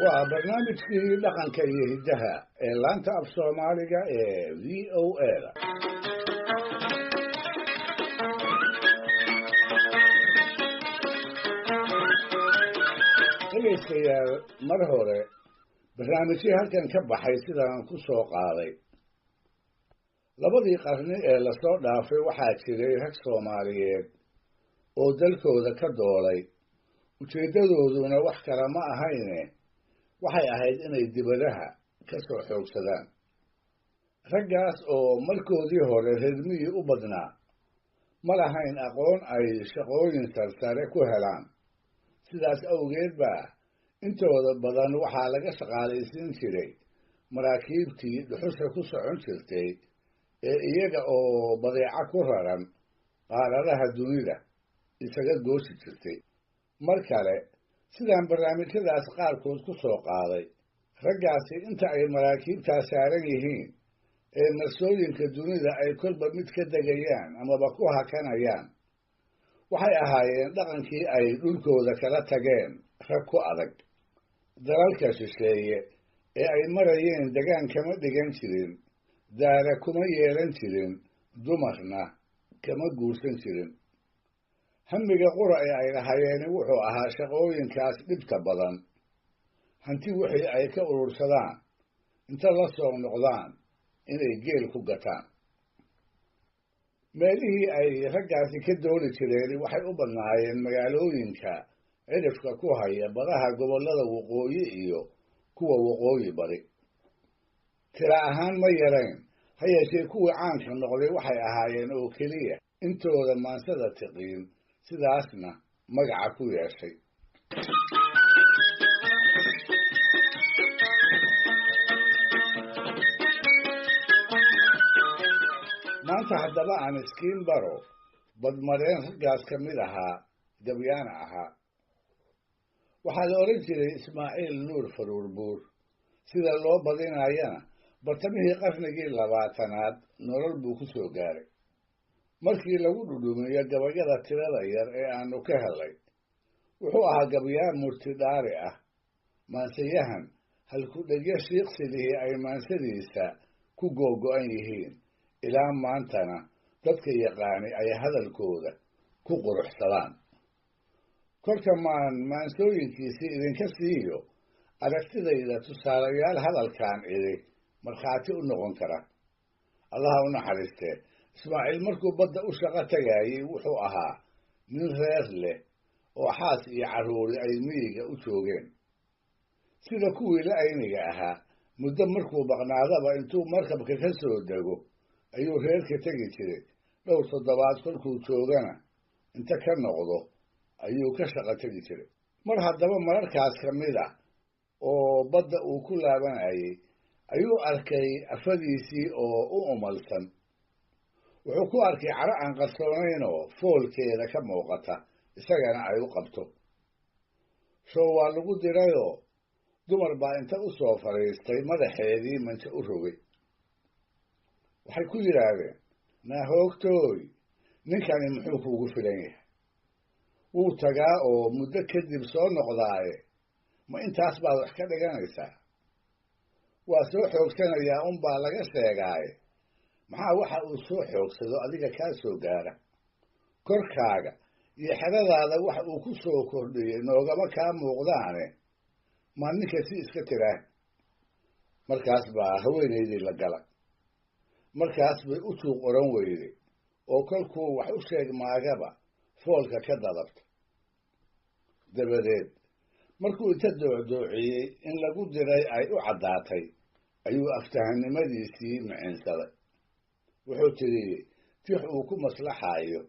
waa barnaamijkii dhaqanka iyo hiddaha ee laanta af soomaaliga ee v o a-da dhegaystayaal mar hore barnaamijyii halkan ka baxay sidaan ku soo qaaday labadii qarni ee lasoo dhaafay waxaa jiray rag soomaaliyeed oo dalkooda ka doolay ujeeddadooduna wax kale ma ahayne waxay ahayd inay dibadaha ka soo xoogsadaan raggaas oo markoodii hore reer miyi u badnaa ma lahayn aqoon ay shaqooyin sarsare ku helaan sidaas awgeed baa intooda badan waxaa laga shaqaalaysiin jiray maraakiibtii dhuxusha ku socon jirtay ee iyaga oo badeeco ku raran qaaradaha dunida isaga goosi jirtay mar kale sidaan barnaamijyadaas qaarkood ku soo qaaday raggaasi inta ay maraakiibtaas saaran yihiin ee marsooyinka dunida ay kolba mid ka degayaan amaba ku hakanayaan waxay ahaayeen dhaqankii ay dhulkooda kala tageen rag ku adag dalalka shisheeye ee ay marayeen degaan kama dhigan jirin daara kuma yeelan jirin dumarna kama guursan jirin hamiga qura ee ay lahayeeni wuxuu ahaa shaqooyinkaas dhibta badan hanti wixii ay ka urursadaan inta la soo noqdaan inay geel ku gataan meelihii ay raggaasi ka dooli jireen waxay u badnaayeen magaalooyinka cidhifka ku haya badaha gobollada waqooyi iyo kuwa waqooyi bari tira ahaan ma yarayn ha yeeshee kuwii caanka noqday waxay ahaayeen oo keliya intooda maansada tiqiin sidaasna magaca ku yeeshay maanta haddaba aan iskiin baro badmareen raggaas ka mid ahaa gabyaana ahaa waxaa la odhan jiray ismaaciil nuur faruur buur sida loo badinayana bartamihii qarnigii 20aad nolol buu ku soo gaaray markii lagu dhudhumiyo gabayada tirada yar ee aanu ka helay wuxuu ahaa gabyaan murtidhaari ah maansayahan halku-dhegyo shiiqsilihii ay maansadiisa ku googo-an yihiin ilaa maantana dadka yaqaani ay hadalkooda ku quruxsadaan kolka maan maansooyinkiisii idinka siiyo aragtidayda tusaalayaal hadalkan idhi markhaati u noqon kara allaha u naxariistee ismaaciil markuu badda u shaqo tagaayey wuxuu ahaa nin reer leh oo xaas iyo carruuri ay miyiga u joogeen sida kuwii la ayniga ahaa muddo markuu baqnaadaba intuu markabka ka soo dego ayuu reerka tegi jiray dhowr toddobaad kolkuu joogana inta ka noqdo ayuu ka shaqo tegi jiray mar haddaba mararkaas ka mid ah oo badda uu ku laabanayay ayuu arkay afadiisii oo u umalsan wuxuu ku arkay caro aan qarsoonaynoo foolkeeda ka muuqata isagana ay u qabto show waa lagu dirayoo dumar baa inta u soo fadhiistay madaxeedii manje u rogay waxay ku yidhaahdeen naahoogtooy ninkani muxuu kuugu filan yahay wuu tagaa oo muddo kadib soo noqdaaye ma intaas baad wax ka dhiganaysaa waa soo xoogsanayaa unbaa laga sheegaaye maxaa waxa uu soo xoogsado adiga kaa soo gaara korkaaga iyo xeradaada wax uu ku soo kordhiyey noogama kaa muuqdaane maa ninka si iska tiraa markaas baa haweenaydii la gala markaas bay u tuuq oran weyday oo kolkuu wax u sheeg maagaba foolka ka dadabta dabadeed markuu inta doocdoociyey in lagu diray ay u caddaatay ayuu aftahannimadiisii micinsaday wuxuu tidhi tix uu ku maslaxaayo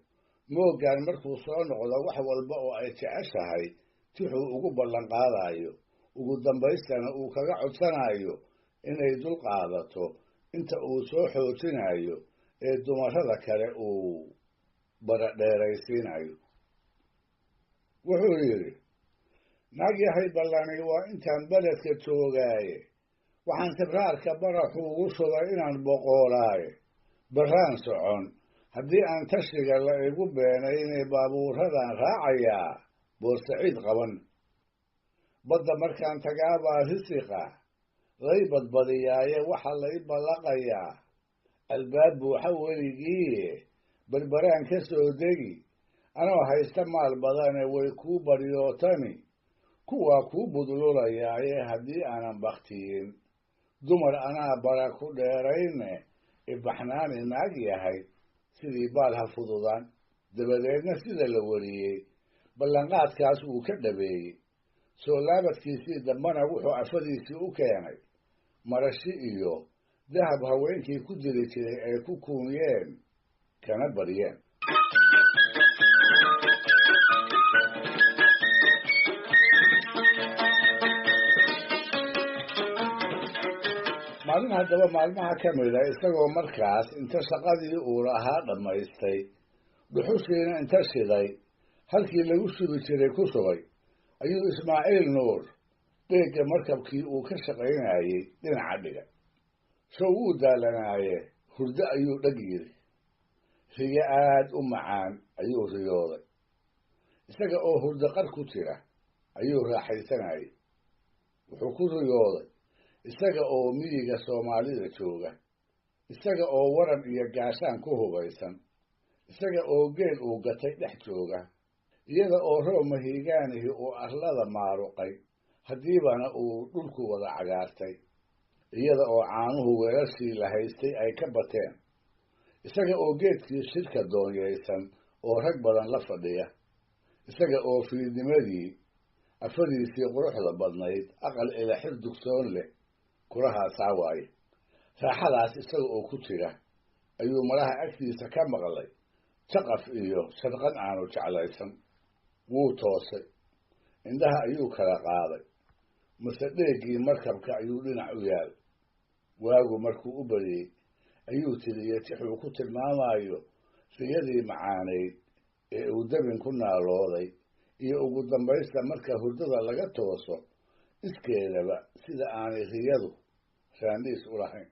moogaan markuu soo noqdo wax walba oo ay jeceshahay tixuu ugu ballanqaadayo ugu dambaystana uu kaga codsanayo inay dul qaadato inta uu soo xoojinayo ee dumarrada kale uu baradheeraysiinayo wuxuu yidhi naag yahay ballani waa intaan beledka joogaaye waxaan sibraarka baraxuugu shubay inaan boqoolaaye barraan socon haddii aan tashiga la igu beenay inay baabuuradan raacayaa boorsaciid qaban badda markaan tagaabaa risiqa lay badbadiyaaye waxaa lay ballaqayaa albaab buuxa weligiiye berberaan ka soo degi anoo haysta maal badane way kuu baryootani kuwaa kuu budlulayaaye haddii aanan baktiyin dumar anaa bara ku dheerayne ibaxnaani naag yahay sidii baal ha fududaan dabadeedna sida la wariyey ballanqaadkaas wuu ka dhabeeyey soo laabadkiisii dambana wuxuu afadiisii u keenay marashi iyo dahab haweenkii ku jiri jiray ay ku kuumiyeen kana baryeen maalin haddaba maalmaha ka mida isagoo markaas inta shaqadii uu lahaa dhammaystay dhuxushiina inta shiday halkii lagu sugi jiray ku sugay ayuu ismaaciil nuur dheegga markabkii uu ka shaqaynayey dhinaca dhigay sow wuu daalanaaye hurdo ayuu dheg yidhi riyo aad u macaan ayuu riyooday isaga oo hurdo qar ku jira ayuu raaxaysanayay wuxuu ku riyooday isaga oo miyiga soomaalida jooga isaga oo waran iyo gaashaan ku hubaysan isaga oo geel uu gatay dhex jooga iyada oo roob mahiigaanihii uu arlada maaruqay haddiibana uu dhulku wada cagaartay iyada oo caanuhu weelashii la haystay ay ka bateen isaga oo geedkii shirka doonyaysan oo rag badan la fadhiya isaga oo fiidnimadii afadiisii quruxda badnayd aqal ilaxir dugsoon leh kurahaasaa waaye raaxadaas isaga oo ku jira ayuu malaha agtiisa ka maqlay jaqaf iyo sharqan aanu jeclaysan wuu toosay indhaha ayuu kala qaaday mase dheeggii markabka ayuu dhinac u yaal waagu markuu u bariyey ayuu tiriyey tixuu ku tilmaamayo riyadii macaanayd ee uu dabin ku naalooday iyo ugu dambaysta marka hurdada laga tooso iskeedaba sida aanay riyadu raandhiis u lahayn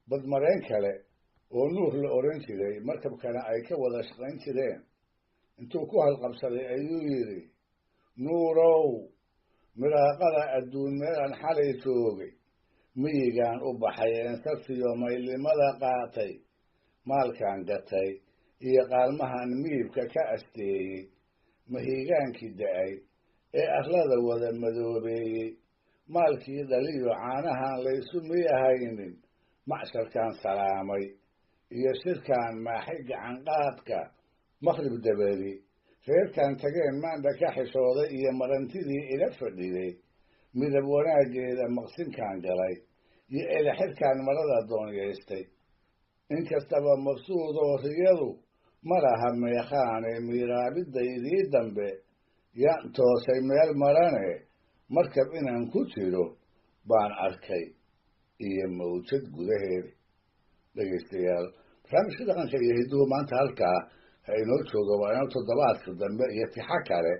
badmareen kale oo nuur la odhan jiray markabkana ay ka wada shaqayn jireen intuu ku halqabsaday ayuu yidhi nuurow miraaqada adduun meelaan xalay joogay miyigaan u baxay eensartiyo maylimada qaatay maalkaan gatay iyo qaalmahan miibka ka asteeyey mahiigaankii da-ay ee arlada wada madoobeeyey maalkii dhaliyo caanahan laysu miyahaynin macsharkaan salaamay iyo shirkaan maaxay gacanqaadka maqrib dabadi reerkaan tageen maandha ka xishooday iyo marantidii ila fadhiday midab wanaaggeeda maqsinkaan galay iyo elexirkaan marada doonyaystay inkastaba mabsuudoo riyadu ma laha meekhaane miiraabidaydii dambe yaan toosay meel marane markab inaan ku jiro baan arkay iyo mawjad gudaheeda dhegaystayaal barnaamijka dhaqanka iyo hidduhu maanta halkaa ha inoo jooga waa inoo toddobaadka dambe iyo tixo kale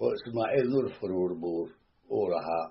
oo ismaaciil nuur faruur buur uu lahaa